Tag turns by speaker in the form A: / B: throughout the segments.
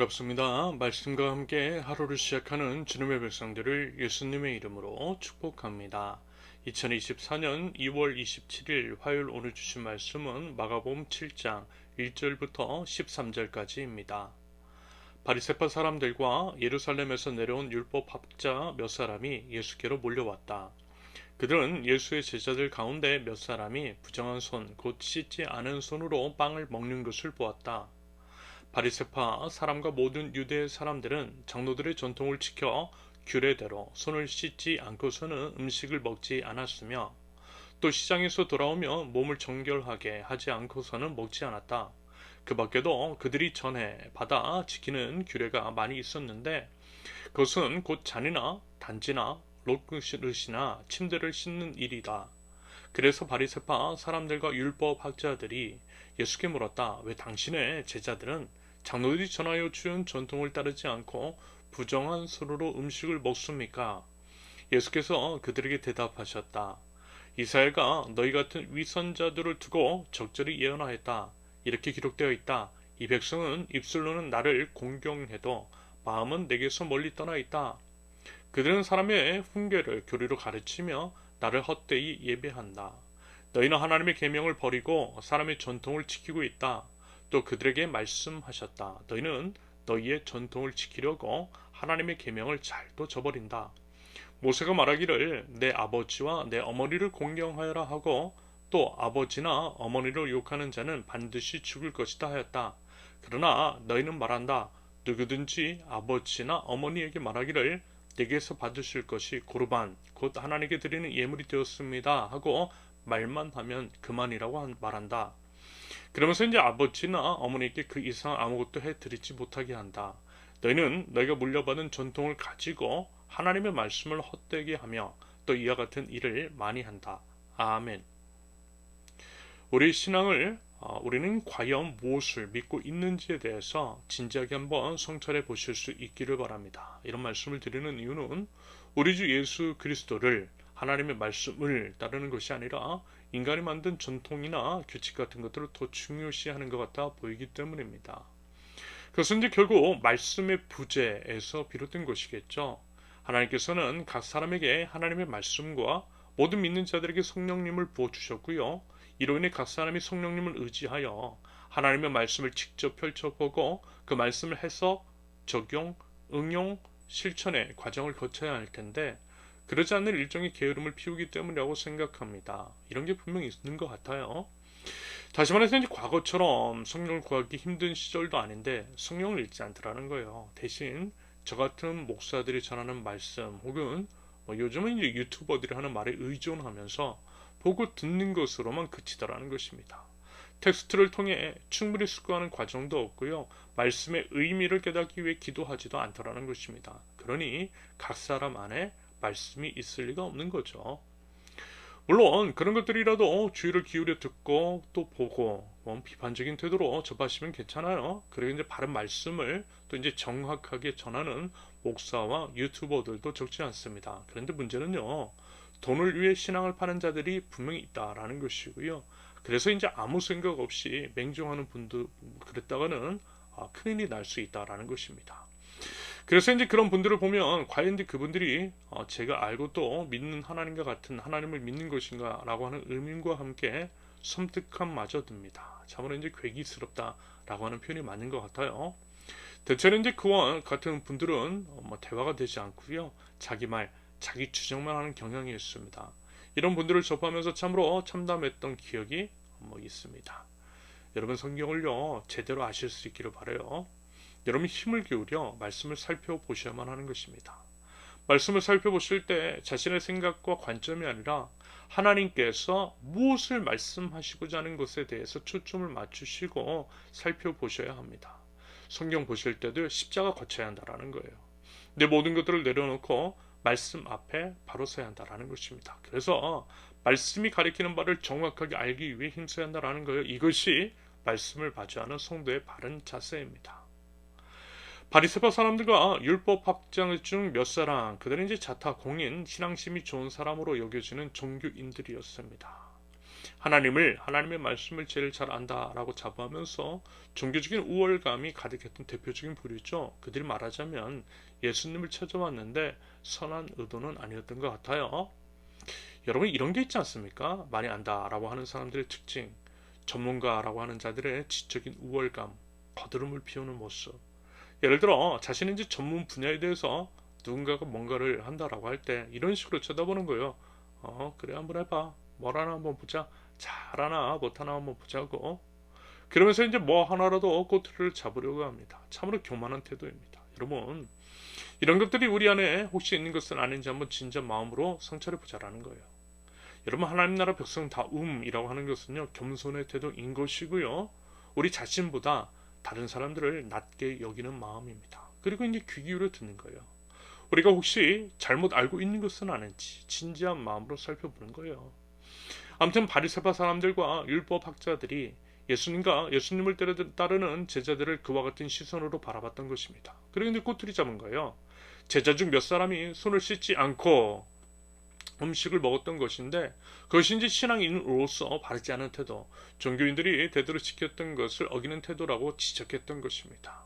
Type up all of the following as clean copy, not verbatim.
A: 반갑습니다. 말씀과 함께 하루를 시작하는 주님의 백성들을 예수님의 이름으로 축복합니다. 2024년 2월 27일 화요일 오늘 주신 말씀은 마가복음 7장 1절부터 13절까지입니다. 바리새파 사람들과 예루살렘에서 내려온 율법 학자 몇 사람이 예수께로 몰려왔다. 그들은 예수의 제자들 가운데 몇 사람이 부정한 손, 곧 씻지 않은 손으로 빵을 먹는 것을 보았다. 바리새파 사람과 모든 유대 사람들은 장로들의 전통을 지켜 규례대로 손을 씻지 않고서는 음식을 먹지 않았으며 또 시장에서 돌아오며 몸을 정결하게 하지 않고서는 먹지 않았다. 그 밖에도 그들이 전에 받아 지키는 규례가 많이 있었는데 그것은 곧 잔이나 단지나 롯그릇이나 침대를 씻는 일이다. 그래서 바리새파 사람들과 율법 학자들이 예수께 물었다. 왜 당신의 제자들은 장로들이 전하여 준 전통을 따르지 않고 부정한 손으로 음식을 먹습니까? 예수께서 그들에게 대답하셨다. 이사야가 너희 같은 위선자들을 두고 적절히 예언하였다. 이렇게 기록되어 있다. 이 백성은 입술로는 나를 공경해도 마음은 내게서 멀리 떠나 있다. 그들은 사람의 훈계를 교리로 가르치며 나를 헛되이 예배한다. 너희는 하나님의 계명을 버리고 사람의 전통을 지키고 있다. 또 그들에게 말씀하셨다. 너희는 너희의 전통을 지키려고 하나님의 계명을 잘도 저버린다. 모세가 말하기를 내 아버지와 내 어머니를 공경하여라 하고 또 아버지나 어머니를 욕하는 자는 반드시 죽을 것이다 하였다. 그러나 너희는 말한다. 누구든지 아버지나 어머니에게 말하기를 내게서 받으실 것이 고르반 곧 하나님께 드리는 예물이 되었습니다 하고 말만 하면 그만이라고 말한다. 그러면서 이제 아버지나 어머니께 그 이상 아무것도 해드리지 못하게 한다. 너희는 너희가 물려받은 전통을 가지고 하나님의 말씀을 헛되게 하며 또 이와 같은 일을 많이 한다. 아멘. 우리 신앙을 우리는 과연 무엇을 믿고 있는지에 대해서 진지하게 한번 성찰해 보실 수 있기를 바랍니다. 이런 말씀을 드리는 이유는 우리 주 예수 그리스도를 하나님의 말씀을 따르는 것이 아니라 인간이 만든 전통이나 규칙 같은 것들을 더 중요시하는 것 같아 보이기 때문입니다. 그것은 이제 결국 말씀의 부재에서 비롯된 것이겠죠. 하나님께서는 각 사람에게 하나님의 말씀과 모든 믿는 자들에게 성령님을 부어주셨고요. 이로 인해 각 사람이 성령님을 의지하여 하나님의 말씀을 직접 펼쳐보고 그 말씀을 해석, 적용, 응용, 실천의 과정을 거쳐야 할 텐데 그러지 않는 일종의 게으름을 피우기 때문이라고 생각합니다. 이런 게 분명히 있는 것 같아요. 다시 말해서 이제 과거처럼 성령을 구하기 힘든 시절도 아닌데 성령을 읽지 않더라는 거예요. 대신 저 같은 목사들이 전하는 말씀 혹은 요즘은 이제 유튜버들이 하는 말에 의존하면서 보고 듣는 것으로만 그치더라는 것입니다. 텍스트를 통해 충분히 숙고하는 과정도 없고요. 말씀의 의미를 깨닫기 위해 기도하지도 않더라는 것입니다. 그러니 각 사람 안에 말씀이 있을 리가 없는 거죠. 물론 그런 것들이라도 주의를 기울여 듣고 또 보고 비판적인 태도로 접하시면 괜찮아요. 그리고 이제 바른 말씀을 또 이제 정확하게 전하는 목사와 유튜버들도 적지 않습니다. 그런데 문제는요. 돈을 위해 신앙을 파는 자들이 분명히 있다라는 것이고요. 그래서 이제 아무 생각 없이 맹종하는 분들 그랬다가는 큰일이 날 수 있다라는 것입니다. 그래서 이제 그런 분들을 보면 과연 이제 그분들이 제가 알고 또 믿는 하나님과 같은 하나님을 믿는 것인가 라고 하는 의문과 함께 섬뜩함마저 듭니다. 참으로 이제 괴기스럽다라고 하는 표현이 맞는 것 같아요. 대체로 이제 그와 같은 분들은 대화가 되지 않고요. 자기 말, 자기 주장만 하는 경향이 있습니다. 이런 분들을 접하면서 참으로 참담했던 기억이 있습니다. 여러분 성경을요 제대로 아실 수 있기를 바라요. 여러분 힘을 기울여 말씀을 살펴보셔야만 하는 것입니다. 말씀을 살펴보실 때 자신의 생각과 관점이 아니라 하나님께서 무엇을 말씀하시고자 하는 것에 대해서 초점을 맞추시고 살펴보셔야 합니다. 성경 보실 때도 십자가 거쳐야 한다라는 거예요. 내 모든 것들을 내려놓고 말씀 앞에 바로 서야 한다라는 것입니다. 그래서 말씀이 가리키는 바를 정확하게 알기 위해 힘써야 한다라는 거예요. 이것이 말씀을 마주하는 성도의 바른 자세입니다. 바리새파 사람들과 율법 학장 중 몇 사람 그들은 이제 자타 공인 신앙심이 좋은 사람으로 여겨지는 종교인들이었습니다. 하나님의 말씀을 제일 잘 안다라고 자부하면서 종교적인 우월감이 가득했던 대표적인 부류죠. 그들이 말하자면 예수님을 찾아왔는데 선한 의도는 아니었던 것 같아요. 여러분 이런 게 있지 않습니까? 많이 안다라고 하는 사람들의 특징, 전문가라고 하는 자들의 지적인 우월감, 거드름을 피우는 모습. 예를 들어 자신의 이제 전문 분야에 대해서 누군가가 뭔가를 한다라고 할 때 이런 식으로 쳐다보는 거예요. 그래 한번 해봐. 뭘 하나 한번 보자. 잘하나 못하나 한번 보자고. 그러면서 이제 뭐 하나라도 꼬투리를 잡으려고 합니다. 참으로 교만한 태도입니다. 여러분 이런 것들이 우리 안에 혹시 있는 것은 아닌지 한번 진짜 마음으로 성찰해 보자라는 거예요. 여러분 하나님 나라 백성다움이라고 하는 것은요 겸손의 태도인 것이고요. 우리 자신보다 다른 사람들을 낮게 여기는 마음입니다. 그리고 이제 귀 기울여 듣는 거예요. 우리가 혹시 잘못 알고 있는 것은 아닌지 진지한 마음으로 살펴보는 거예요. 아무튼 바리새파 사람들과 율법 학자들이 예수님을 따르는 제자들을 그와 같은 시선으로 바라봤던 것입니다. 그리고 이제 꼬투리 잡은 거예요. 제자 중 몇 사람이 손을 씻지 않고 음식을 먹었던 것인데 그것이 이제 신앙인으로서 바르지 않은 태도, 종교인들이 대대로 지켰던 것을 어기는 태도라고 지적했던 것입니다.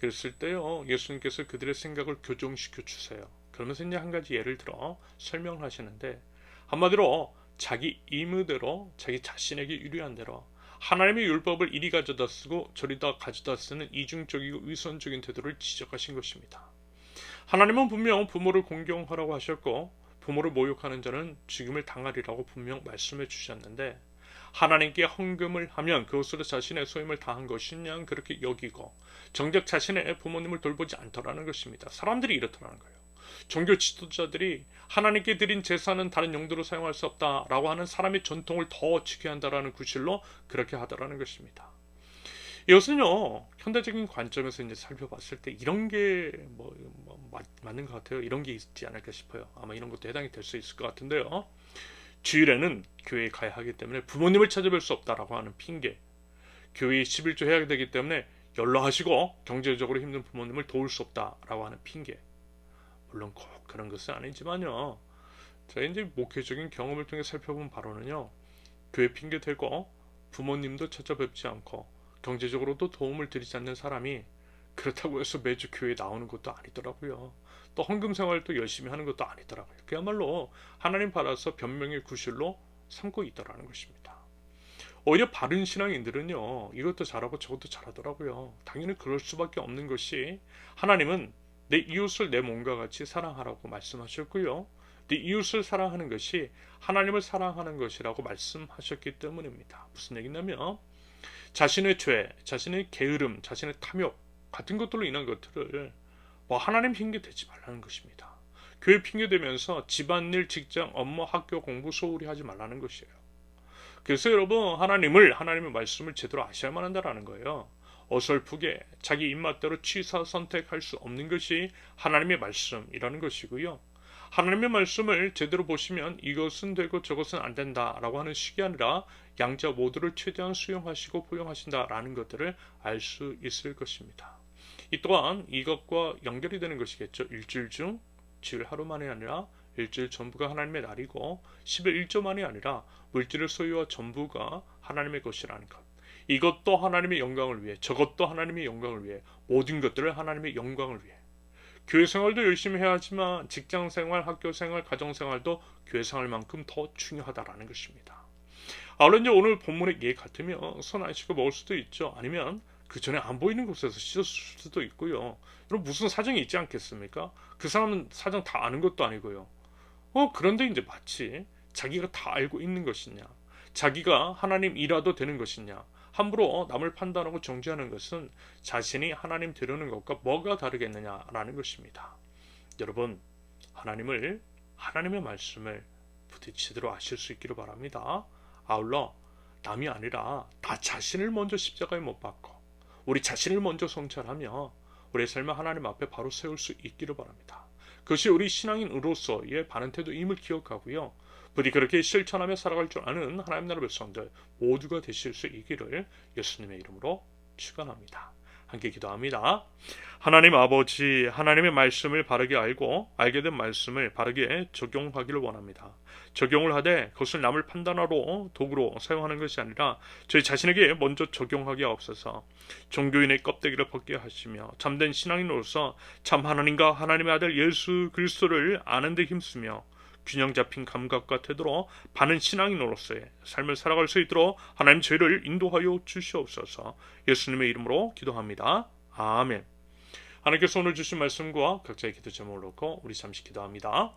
A: 그랬을 때요 예수님께서 그들의 생각을 교정시켜 주세요. 그러면서 이제 한 가지 예를 들어 설명하시는데 한마디로 자기 임의대로 자기 자신에게 유리한 대로 하나님의 율법을 이리 가져다 쓰고 저리 다 가져다 쓰는 이중적이고 위선적인 태도를 지적하신 것입니다. 하나님은 분명 부모를 공경하라고 하셨고 부모를 모욕하는 자는 죽임을 당하리라고 분명 말씀해 주셨는데 하나님께 헌금을 하면 그것으로 자신의 소임을 다한 것이냐 그렇게 여기고 정작 자신의 부모님을 돌보지 않더라는 것입니다. 사람들이 이렇더라는 거예요. 종교 지도자들이 하나님께 드린 제사는 다른 용도로 사용할 수 없다라고 하는 사람의 전통을 더 지켜야 한다라는 구실로 그렇게 하더라는 것입니다. 이것은요 현대적인 관점에서 이제 살펴봤을 때 이런 게 맞는 것 같아요. 이런 게 있지 않을까 싶어요. 아마 이런 것도 해당이 될 수 있을 것 같은데요. 주일에는 교회에 가야 하기 때문에 부모님을 찾아뵐 수 없다라고 하는 핑계, 교회에 11조 해야 되기 때문에 연로하시고 경제적으로 힘든 부모님을 도울 수 없다라고 하는 핑계. 물론 꼭 그런 것은 아니지만요. 제가 이제 목회적인 경험을 통해 살펴본 바로는요. 교회 핑계 대고 부모님도 찾아뵙지 않고 경제적으로도 도움을 드리지 않는 사람이 그렇다고 해서 매주 교회에 나오는 것도 아니더라고요. 또 헌금 생활도 열심히 하는 것도 아니더라고요. 그야말로 하나님 받아서 변명의 구실로 삼고 있다라는 것입니다. 오히려 바른 신앙인들은요. 이것도 잘하고 저것도 잘하더라고요. 당연히 그럴 수밖에 없는 것이 하나님은 내 이웃을 내 몸과 같이 사랑하라고 말씀하셨고요. 내 이웃을 사랑하는 것이 하나님을 사랑하는 것이라고 말씀하셨기 때문입니다. 무슨 얘기냐면 자신의 죄, 자신의 게으름, 자신의 탐욕 같은 것들로 인한 것들을 하나님 핑계 대지 말라는 것입니다. 교회 핑계 대면서 집안일, 직장, 업무, 학교 공부 소홀히 하지 말라는 것이에요. 그래서 여러분 하나님의 말씀을 제대로 아셔야만 한다라는 거예요. 어설프게 자기 입맛대로 취사 선택할 수 없는 것이 하나님의 말씀이라는 것이고요. 하나님의 말씀을 제대로 보시면 이것은 되고 저것은 안 된다라고 하는 식이 아니라 양자 모두를 최대한 수용하시고 포용하신다라는 것들을 알 수 있을 것입니다. 이 또한 이것과 연결이 되는 것이겠죠. 일주일 중 주일 하루만이 아니라 일주일 전부가 하나님의 날이고 10의 1조만이 아니라 물질을 소유와 전부가 하나님의 것이라는 것. 이것도 하나님의 영광을 위해 저것도 하나님의 영광을 위해 모든 것들을 하나님의 영광을 위해 교회 생활도 열심히 해야 하지만 직장 생활, 학교 생활, 가정 생활도 교회 생활만큼 더 중요하다라는 것입니다. 아울러 이제 오늘 본문의 예 같으면 손 안 씻고 먹을 수도 있죠. 아니면 그 전에 안 보이는 곳에서 씻었을 수도 있고요. 여러분 무슨 사정이 있지 않겠습니까? 그 사람은 사정 다 아는 것도 아니고요. 그런데 이제 마치 자기가 다 알고 있는 것이냐, 자기가 하나님이라도 되는 것이냐, 함부로 남을 판단하고 정죄하는 것은 자신이 하나님 되려는 것과 뭐가 다르겠느냐라는 것입니다. 여러분 하나님의 말씀을 부딪히도록 아실 수 있기를 바랍니다. 아울러 남이 아니라 나 자신을 먼저 십자가에 못 박고 우리 자신을 먼저 성찰하며 우리의 삶을 하나님 앞에 바로 세울 수 있기를 바랍니다. 그것이 우리 신앙인으로서의 바른 태도임을 기억하고요. 부디 그렇게 실천하며 살아갈 줄 아는 하나님 나라 백성들 모두가 되실 수 있기를 예수님의 이름으로 축원합니다. 함께 기도합니다. 하나님 아버지, 하나님의 말씀을 바르게 알고 알게 된 말씀을 바르게 적용하기를 원합니다. 적용을 하되 그것을 남을 판단하러 도구로 사용하는 것이 아니라 저희 자신에게 먼저 적용하게 하옵소서. 종교인의 껍데기를 벗게 하시며 참된 신앙인으로서 참 하나님과 하나님의 아들 예수 그리스도를 아는 데 힘쓰며 균형 잡힌 감각과 태도로 바른 신앙인으로서의 삶을 살아갈 수 있도록 하나님 저희를 인도하여 주시옵소서. 예수님의 이름으로 기도합니다. 아멘. 하나님께서 오늘 주신 말씀과 각자의 기도 제목을 놓고 우리 잠시 기도합니다.